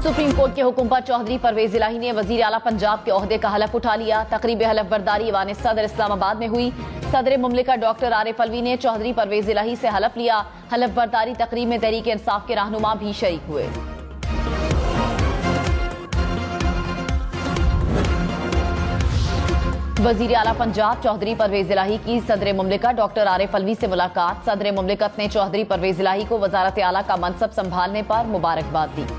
Supreme court के हुक्म पर चौधरी परवेज इलाही ने वजीर आला पंजाब के ओहदे का हलफ उठा लिया। तकरीब हलफ बर्दारी ईवान सदर इस्लामाबाद में हुई। सदर मुमलिका डॉक्टर आरिफ अलवी ने चौधरी परवेज इलाही से हलफ लिया। हलफ बर्दारी तकरीब में तहरीक इंसाफ के रहनुमा भी शरीक हुए। वजीर आला पंजाब चौधरी परवेज इलाही की सदर मुमलिका डॉक्टर आरिफ अलवी से मुलाकात। सदर मुमलिकत ने चौधरी परवेज इलाही को वजारत आला का मनसब संभालने पर मुबारकबाद दी।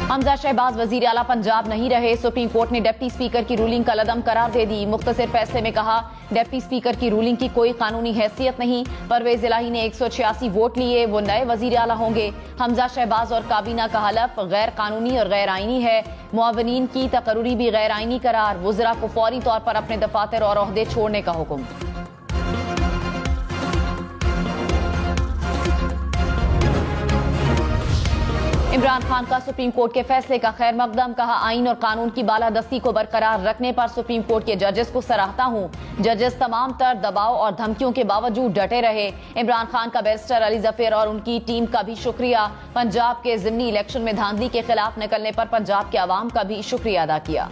हमजा शहबाज वजीर आला पंजाब नहीं रहे। सुप्रीम कोर्ट ने डिप्टी स्पीकर की रूलिंग का लदम करार दे दी। मुख्तसर फैसले में कहा, डिप्टी स्पीकर की रूलिंग की कोई कानूनी हैसियत नहीं। परवेज इलाही ने 186 वोट लिए, वो नए वजीर आला होंगे। हमजा शहबाज और काबीना का हलफ गैर कानूनी और गैर आईनी है। मुआवनीन की तकर्री भी गैर आईनी करार। वज़रा को फौरी तौर पर अपने दफातर और ओहदे छोड़ने का हुक्म। इमरान खान का सुप्रीम कोर्ट के फैसले का खैर मकदम। कहा, आइन और कानून की बालादस्ती को बरकरार रखने पर सुप्रीम कोर्ट के जजेस को सराहता हूं। जजेस तमाम तर दबाव और धमकियों के बावजूद डटे रहे। इमरान खान का बैरिस्टर अली जफर और उनकी टीम का भी शुक्रिया। पंजाब के ज़िमनी इलेक्शन में धांधली के खिलाफ निकलने पर पंजाब के अवाम का भी शुक्रिया अदा किया।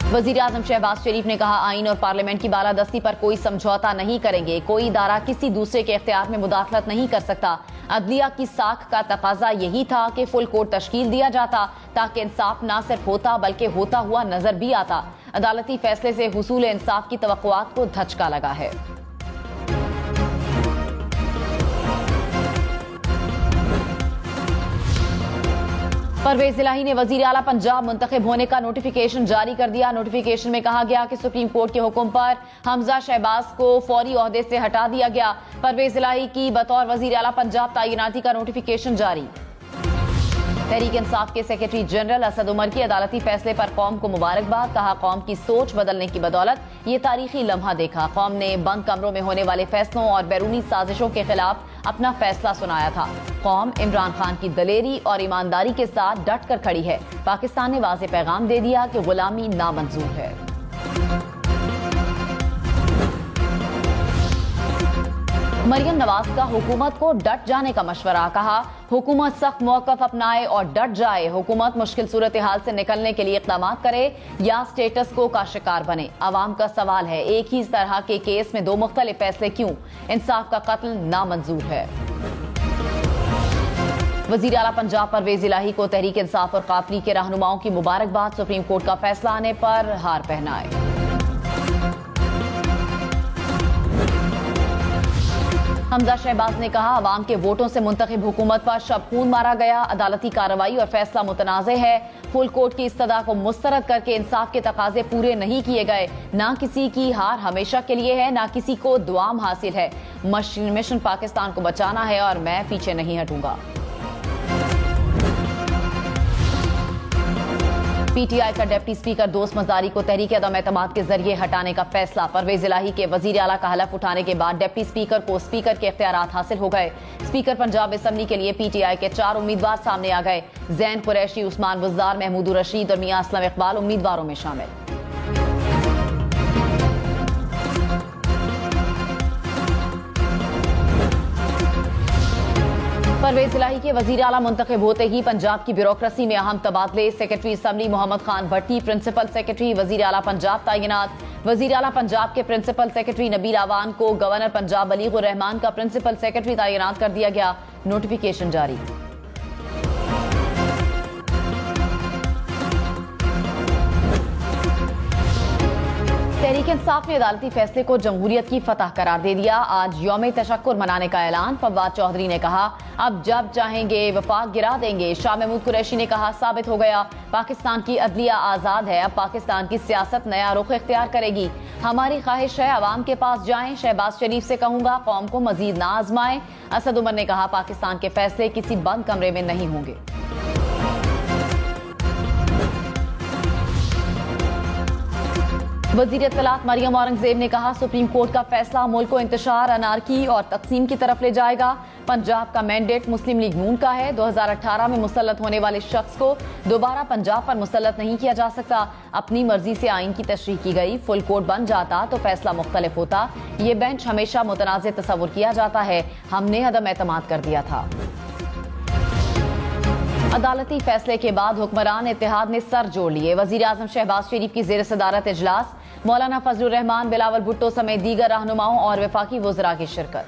वजीर आजम शहबाज शरीफ ने कहा, आइन और पार्लियामेंट की बालादस्ती पर कोई समझौता नहीं करेंगे। कोई इदारा किसी दूसरे के इख्तियार में मुदाखलत नहीं कर सकता। अदलिया की साख का तकाजा यही था कि फुल कोर्ट तश्कील दिया जाता ताकि इंसाफ न सिर्फ होता बल्कि होता हुआ नजर भी आता। अदालती फैसले से हुसूल इंसाफ की तवक्कुआत को धचका लगा है। परवेज इलाही ने वजीर आला पंजाब मुंतखब होने का नोटिफिकेशन जारी कर दिया। नोटिफिकेशन में कहा गया कि सुप्रीम कोर्ट के हुक्म पर हमजा शहबाज को फौरी ओहदे से हटा दिया गया। परवेज इलाही की बतौर वजीर आला पंजाब तैनाती का नोटिफिकेशन जारी। तहरीक इंसाफ के सेक्रेटरी जनरल असद उमर की अदालती फैसले पर कौम को मुबारकबाद। कहा, कौम की सोच बदलने की बदौलत ये तारीखी लम्हा देखा। कौम ने बंद कमरों में होने वाले फैसलों और बैरूनी साजिशों के खिलाफ अपना फैसला सुनाया था। कौम इमरान खान की दलेरी और ईमानदारी के साथ डट कर खड़ी है। पाकिस्तान ने वाज़ेह पैगाम दे दिया कि गुलामी नामंजूर है। मरियम नवाज का हुकूमत को डट जाने का मशवरा। कहा, हुकूमत सख्त मौक़िफ़ अपनाए और डट जाए। हुकूमत मुश्किल सूरत हाल से निकलने के लिए इक़दाम करे या स्टेटस को का शिकार बने। अवाम का सवाल है, एक ही तरह के केस में दो मुख्तलिफ फैसले क्यों? इंसाफ का कत्ल नामंजूर है। वज़ीर आला पंजाब परवेज इलाही को तहरीक इंसाफ और काफिली के रहनुमाओं की मुबारकबाद। सुप्रीम कोर्ट का फैसला आने पर हार पहनाए। हमजा शहबाज ने कहा, अवाम के वोटों से मुंतखब हुकूमत पर शब खून मारा गया। अदालती कार्रवाई और फैसला मुतनाज़े है। फुल कोर्ट की इस्तदा को मुस्तरद करके इंसाफ के तकाजे पूरे नहीं किए गए। ना किसी की हार हमेशा के लिए है, ना किसी को दुआम हासिल है। मिशन पाकिस्तान को बचाना है और मैं पीछे नहीं हटूंगा। पीटीआई का डिप्टी स्पीकर दोस्त मजारी को तहरीक अदम एतमाद के जरिए हटाने का फैसला। परवेज इलाही के वजीर आला का हलफ उठाने के बाद डिप्टी स्पीकर को स्पीकर के इख्तियारात हासिल हो गए। स्पीकर पंजाब असम्बली के लिए पीटीआई के 4 उम्मीदवार सामने आ गए। जैन कुरैशी, उस्मान बुज़दार, महमूद रशीद और मियां असलम इकबाल उम्मीदवारों में शामिल। परवेज इलाही के वजीर आला मुंतखब होते ही पंजाब की ब्यूरोक्रेसी में अहम तबादले। सेक्रेटरी असम्बली मोहम्मद खान भट्टी प्रिंसिपल सेक्रेटरी वजीर आला पंजाब तैनात। वजीर आला पंजाब के प्रिंसिपल सेक्रेटरी नबील आवान को गवर्नर पंजाब बलीगुर रहमान का प्रिंसिपल सेक्रेटरी तैनात कर दिया गया। नोटिफिकेशन जारी। तहरीक इंसाफ ने अदालती फैसले को जमहूरियत की फतह करार दे दिया। आज यौम तशक्कुर मनाने का ऐलान। फवाद चौधरी ने कहा, अब जब चाहेंगे वफाक गिरा देंगे। शाह महमूद कुरैशी ने कहा, साबित हो गया पाकिस्तान की अदलिया आज़ाद है। अब पाकिस्तान की सियासत नया रुख इख्तियार करेगी। हमारी ख्वाहिश है अवाम के पास जाएं। शहबाज शरीफ से कहूंगा, कौम को मजीद ना आजमाएं। असद उमर ने कहा, पाकिस्तान के फैसले किसी बंद कमरे में नहीं होंगे। वजीर इत्तलात मरियम औरंगजेब ने कहा, सुप्रीम कोर्ट का फैसला मुल्क को इंतशार, अनारकी और तकसीम की तरफ ले जाएगा। पंजाब का मैंडेट मुस्लिम लीग नून का है। 2018 में मुसल्लत होने वाले शख्स को दोबारा पंजाब पर मुसल्लत नहीं किया जा सकता। अपनी मर्जी से आइन की तशरीह की गई। फुल कोर्ट बन जाता तो फैसला मुख्तलिफ होता। ये बेंच हमेशा मुतनाज़ तस्वुर किया जाता है। हमने अदम एतमाद कर दिया था। अदालती फैसले के बाद हुक्मरान इत्तेहाद ने सर जोड़ लिए। वजीर आजम शहबाज शरीफ की जेर सदारत इजलास, मौलाना फजलुर रहमान, बिलावल भुट्टो समेत दीगर रहनुमाओं और वफाकी वज़रा की शिरकत।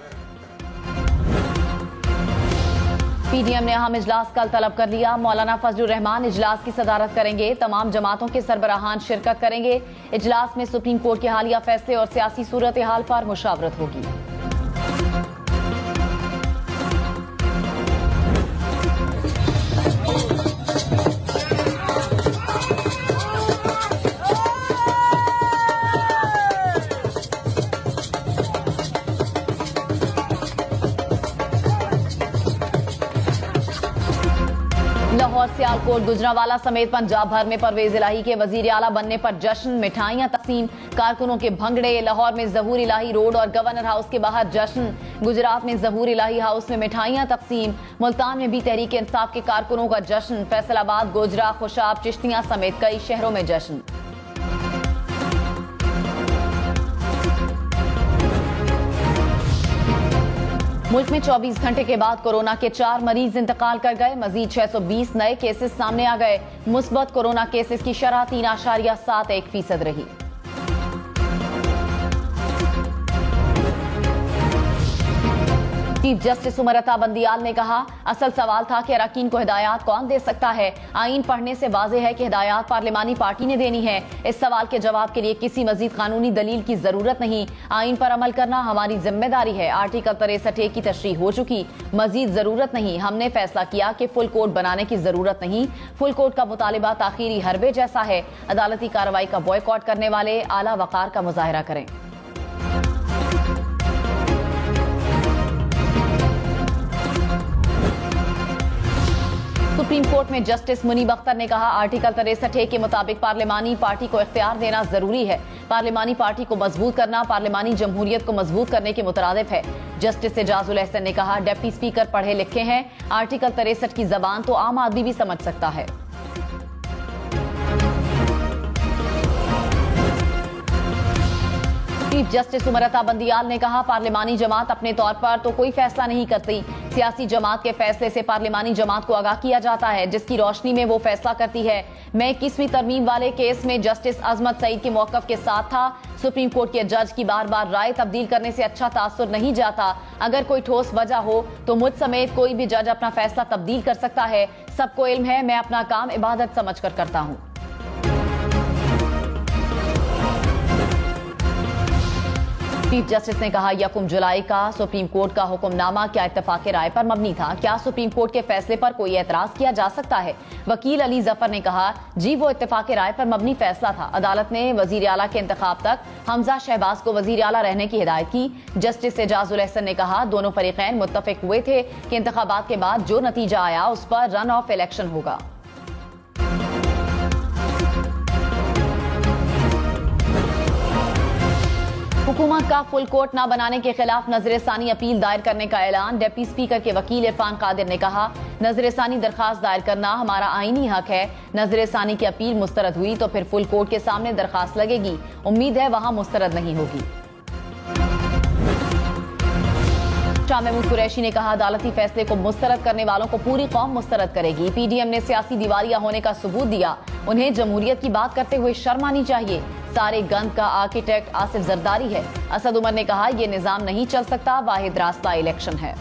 पीडीएम ने अहम इजलास कल तलब कर लिया। मौलाना फजलुर रहमान इजलास की सदारत करेंगे। तमाम जमातों के सरबराहान शिरकत करेंगे। इजलास में सुप्रीम कोर्ट के हालिया फैसले और सियासी सूरत हाल पर मुशावरत होगी। लाहौर, सियालकोट, गुजरांवाला समेत पंजाब भर में परवेज इलाही के वजीर आला बनने पर जश्न, मिठाइयां तकसीम, कारकुनों के भंगड़े। लाहौर में ज़हूर इलाही रोड और गवर्नर हाउस के बाहर जश्न। गुजरात में ज़हूर इलाही हाउस में मिठाइयां तकसीम। मुल्तान में भी तहरीक इंसाफ के कारकुनों का जश्न। फैसलाबाद, गोजरा, खुशाब, चिश्तियां समेत कई शहरों में जश्न। मुल्क में 24 घंटे के बाद कोरोना के 4 मरीज इंतकाल कर गए। मजीद 620 नए केसेस सामने आ गए। मुस्बत कोरोना केसेस की शरह 3.71% रही। चीफ जस्टिस उमर अता बंदियाल ने कहा, असल सवाल था कि अरकान को हिदायत कौन दे सकता है। आइन पढ़ने से वाज़ेह है कि हिदायत पार्लिमानी पार्टी ने देनी है। इस सवाल के जवाब के लिए किसी मजीद कानूनी दलील की जरूरत नहीं। आइन पर अमल करना हमारी जिम्मेदारी है। आर्टिकल 63 की तशरीह हो चुकी, मजीद जरूरत नहीं। हमने फैसला किया कि फुल कोर्ट बनाने की जरूरत नहीं। फुल कोर्ट का मुतालिबा ताखीरी हरबे जैसा है। अदालती कार्रवाई का बॉयकॉट करने वाले आला वकार का मुजाहरा करें। सुप्रीम कोर्ट में जस्टिस मुनीब अख्तर ने कहा, आर्टिकल 63 के मुताबिक पार्लिमानी पार्टी को इख्तियार देना जरूरी है। पार्लिमानी पार्टी को मजबूत करना पार्लिमानी जमहूरियत को मजबूत करने के मुतरादिफ है। जस्टिस एजाजुल एहसन ने कहा, डिप्टी स्पीकर पढ़े लिखे हैं। आर्टिकल 63 की जबान तो आम आदमी भी समझ सकता है। चीफ जस्टिस उमर अता बंदियाल ने कहा, पार्लिमानी जमात अपने तौर पर तो कोई फैसला नहीं करती। सियासी जमात के फैसले से पार्लिमानी जमात को आगाह किया जाता है, जिसकी रोशनी में वो फैसला करती है। मैं 21वीं तरमीम वाले केस में जस्टिस अजमत सईद के मौक़िफ़ के साथ था। सुप्रीम कोर्ट के जज की बार बार राय तब्दील करने से अच्छा तासुर नहीं जाता। अगर कोई ठोस वजह हो तो मुझ समेत कोई भी जज अपना फैसला तब्दील कर सकता है। सबको इल्म है, मैं अपना काम इबादत समझकर करता हूँ। चीफ जस्टिस ने कहा, 1 जुलाई का सुप्रीम कोर्ट का हुक्मनामा क्या इत्तेफाक राय पर मबनी था? क्या सुप्रीम कोर्ट के फैसले पर कोई एतराज किया जा सकता है? वकील अली जफर ने कहा, जी वो इत्तेफाक राय पर मबनी फैसला था। अदालत ने वजीर आला के इंतखाब तक हमजा शहबाज को वजीर आला रहने की हिदायत की। जस्टिस एजाजुल एहसन ने कहा, दोनों फरीकैन मुत्तफिक हुए थे कि इंतखाबात के बाद जो नतीजा आया उस पर रन ऑफ इलेक्शन होगा। हुकूमत का फुल कोर्ट न बनाने के खिलाफ नजरसानी अपील दायर करने का ऐलान। डिप्टी स्पीकर के वकील इरफान कादिर ने कहा, नजरसानी दरखास्त दायर करना हमारा आईनी हक है। नजरसानी की अपील मुस्तरद हुई तो फिर फुल कोर्ट के सामने दरखास्त लगेगी। उम्मीद है वहां मुस्तरद नहीं होगी। शाह महमूद कुरैशी ने कहा, अदालती फैसले को मुस्तरद करने वालों को पूरी कौम मुस्तरद करेगी। पीडीएम ने सियासी दिवालिया होने का सबूत दिया। उन्हें जमहूरियत की बात करते हुए शर्म आनी चाहिए। सारे गंद का आर्किटेक्ट आसिफ जरदारी है। असद उमर ने कहा, यह निजाम नहीं चल सकता, वाहिद रास्ता इलेक्शन है।